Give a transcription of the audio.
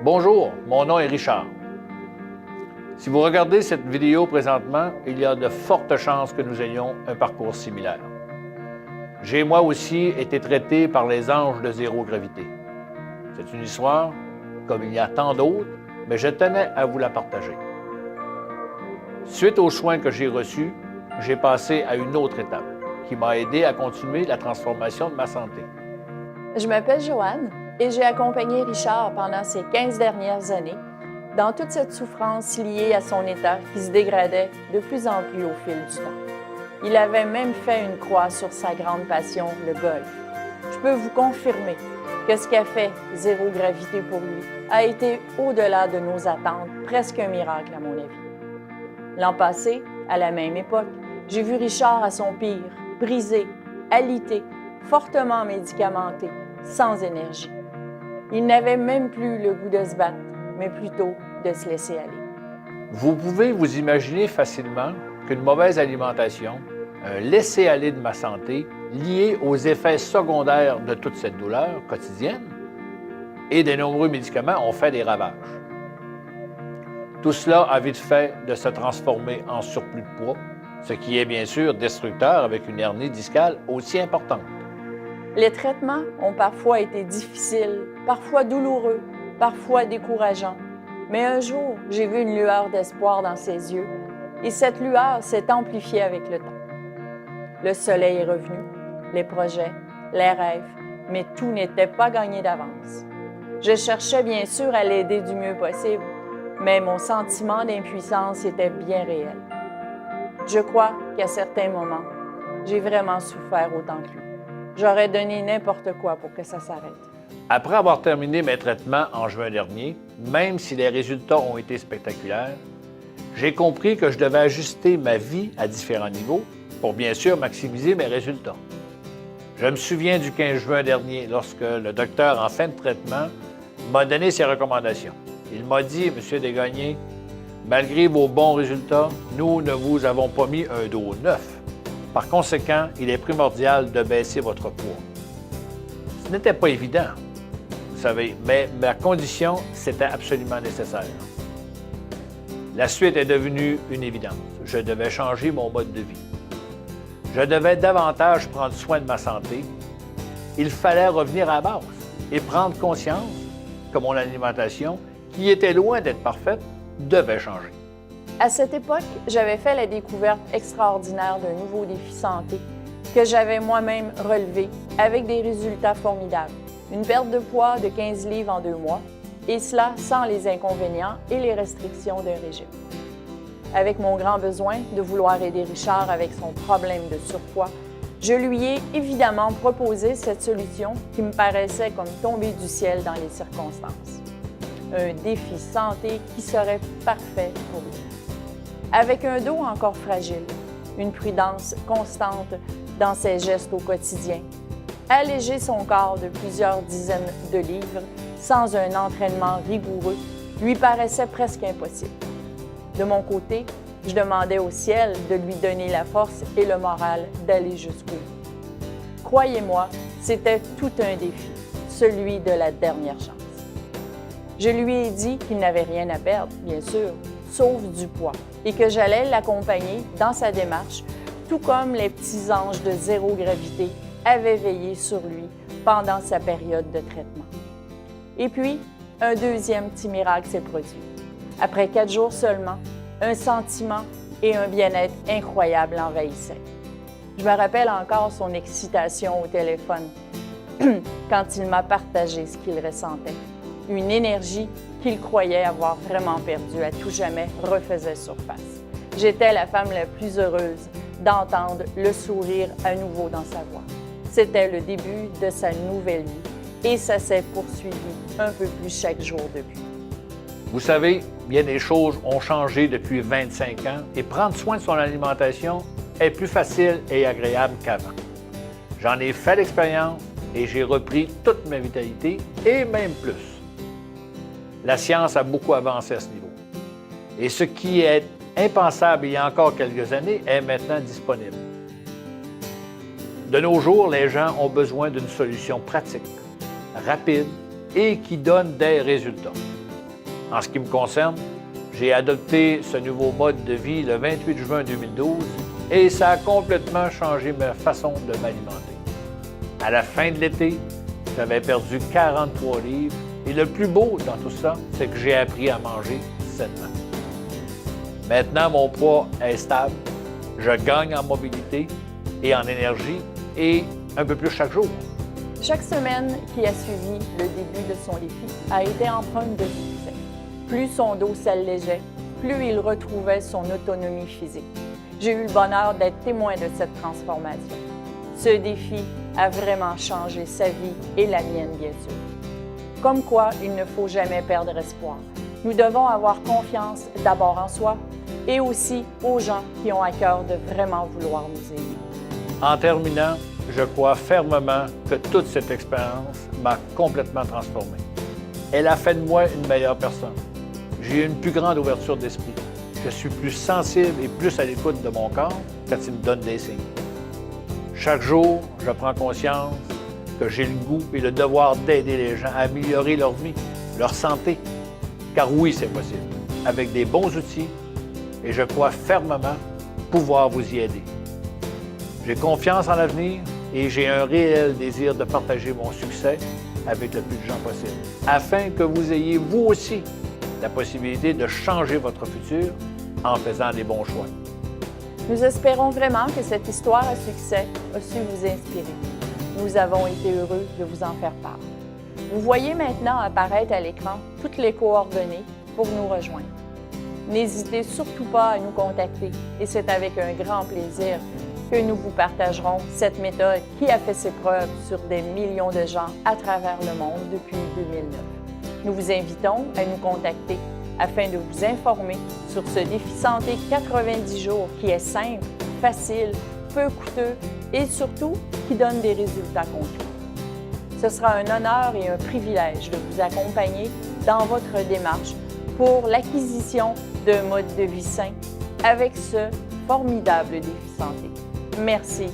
Bonjour, mon nom est Richard. Si vous regardez cette vidéo présentement, il y a de fortes chances que nous ayons un parcours similaire. J'ai moi aussi été traité par les anges de zéro gravité. C'est une histoire, comme il y a tant d'autres, mais je tenais à vous la partager. Suite aux soins que j'ai reçus, j'ai passé à une autre étape qui m'a aidé à continuer la transformation de ma santé. Je m'appelle Joanne et j'ai accompagné Richard pendant ces 15 dernières années dans toute cette souffrance liée à son état qui se dégradait de plus en plus au fil du temps. Il avait même fait une croix sur sa grande passion, le golf. Je peux vous confirmer que ce qu'a fait Zéro Gravité pour lui a été au-delà de nos attentes, presque un miracle à mon avis. L'an passé, à la même époque, j'ai vu Richard à son pire, brisé, alité, fortement médicamenté, sans énergie. Il n'avait même plus le goût de se battre, mais plutôt de se laisser aller. Vous pouvez vous imaginer facilement qu'une mauvaise alimentation, un laisser-aller de ma santé, lié aux effets secondaires de toute cette douleur quotidienne et des nombreux médicaments ont fait des ravages. Tout cela a vite fait de se transformer en surplus de poids, ce qui est bien sûr destructeur avec une hernie discale aussi importante. Les traitements ont parfois été difficiles, parfois douloureux, parfois décourageants. Mais un jour, j'ai vu une lueur d'espoir dans ses yeux et cette lueur s'est amplifiée avec le temps. Le soleil est revenu, les projets, les rêves, mais tout n'était pas gagné d'avance. Je cherchais bien sûr à l'aider du mieux possible, mais mon sentiment d'impuissance était bien réel. Je crois qu'à certains moments, j'ai vraiment souffert autant que lui. J'aurais donné n'importe quoi pour que ça s'arrête. Après avoir terminé mes traitements en juin dernier, même si les résultats ont été spectaculaires, j'ai compris que je devais ajuster ma vie à différents niveaux pour bien sûr maximiser mes résultats. Je me souviens du 15 juin dernier, lorsque le docteur en fin de traitement m'a donné ses recommandations. Il m'a dit, « Monsieur Desgagnés, malgré vos bons résultats, nous ne vous avons pas mis un dos neuf. Par conséquent, il est primordial de baisser votre poids. » Ce n'était pas évident, vous savez, mais ma condition, c'était absolument nécessaire. La suite est devenue une évidence. Je devais changer mon mode de vie. Je devais davantage prendre soin de ma santé. Il fallait revenir à la base et prendre conscience que mon alimentation, qui était loin d'être parfaite, devait changer. À cette époque, j'avais fait la découverte extraordinaire d'un nouveau défi santé que j'avais moi-même relevé avec des résultats formidables. Une perte de poids de 15 livres en 2 mois, et cela sans les inconvénients et les restrictions d'un régime. Avec mon grand besoin de vouloir aider Richard avec son problème de surpoids, je lui ai évidemment proposé cette solution qui me paraissait comme tomber du ciel dans les circonstances. Un défi santé qui serait parfait pour lui. Avec un dos encore fragile, une prudence constante dans ses gestes au quotidien, alléger son corps de plusieurs dizaines de livres sans un entraînement rigoureux lui paraissait presque impossible. De mon côté, je demandais au ciel de lui donner la force et le moral d'aller jusqu'au bout. Croyez-moi, c'était tout un défi, celui de la dernière chance. Je lui ai dit qu'il n'avait rien à perdre, bien sûr, sauf du poids, et que j'allais l'accompagner dans sa démarche, tout comme les petits anges de zéro gravité avaient veillé sur lui pendant sa période de traitement. Et puis, un deuxième petit miracle s'est produit. Après 4 jours seulement, un sentiment et un bien-être incroyable l'envahissaient. Je me rappelle encore son excitation au téléphone quand il m'a partagé ce qu'il ressentait. Une énergie qu'il croyait avoir vraiment perdue à tout jamais refaisait surface. J'étais la femme la plus heureuse d'entendre le sourire à nouveau dans sa voix. C'était le début de sa nouvelle vie et ça s'est poursuivi un peu plus chaque jour depuis. Vous savez, bien des choses ont changé depuis 25 ans et prendre soin de son alimentation est plus facile et agréable qu'avant. J'en ai fait l'expérience et j'ai repris toute ma vitalité et même plus. La science a beaucoup avancé à ce niveau. Et ce qui est impensable il y a encore quelques années est maintenant disponible. De nos jours, les gens ont besoin d'une solution pratique, rapide et qui donne des résultats. En ce qui me concerne, j'ai adopté ce nouveau mode de vie le 28 juin 2012 et ça a complètement changé ma façon de m'alimenter. À la fin de l'été, j'avais perdu 43 livres et le plus beau dans tout ça, c'est que j'ai appris à manger sainement. Maintenant, mon poids est stable, je gagne en mobilité et en énergie et un peu plus chaque jour. Chaque semaine qui a suivi le début de son défi a été empreinte de succès. Plus son dos s'allégeait, plus il retrouvait son autonomie physique. J'ai eu le bonheur d'être témoin de cette transformation. Ce défi a vraiment changé sa vie et la mienne, bien sûr. Comme quoi, il ne faut jamais perdre espoir. Nous devons avoir confiance d'abord en soi et aussi aux gens qui ont à cœur de vraiment vouloir nous aider. En terminant, je crois fermement que toute cette expérience m'a complètement transformé. Elle a fait de moi une meilleure personne. J'ai une plus grande ouverture d'esprit. Je suis plus sensible et plus à l'écoute de mon corps quand il me donne des signes. Chaque jour, je prends conscience que j'ai le goût et le devoir d'aider les gens à améliorer leur vie, leur santé. Car oui, c'est possible, avec des bons outils, et je crois fermement pouvoir vous y aider. J'ai confiance en l'avenir et j'ai un réel désir de partager mon succès avec le plus de gens possible, afin que vous ayez vous aussi la possibilité de changer votre futur en faisant des bons choix. Nous espérons vraiment que cette histoire à succès a su vous inspirer. Nous avons été heureux de vous en faire part. Vous voyez maintenant apparaître à l'écran toutes les coordonnées pour nous rejoindre. N'hésitez surtout pas à nous contacter et c'est avec un grand plaisir que nous vous partagerons cette méthode qui a fait ses preuves sur des millions de gens à travers le monde depuis 2009. Nous vous invitons à nous contacter afin de vous informer sur ce défi santé 90 jours qui est simple, facile, peu coûteux et surtout qui donne des résultats concrets. Ce sera un honneur et un privilège de vous accompagner dans votre démarche pour l'acquisition d'un mode de vie sain avec ce formidable défi santé. Merci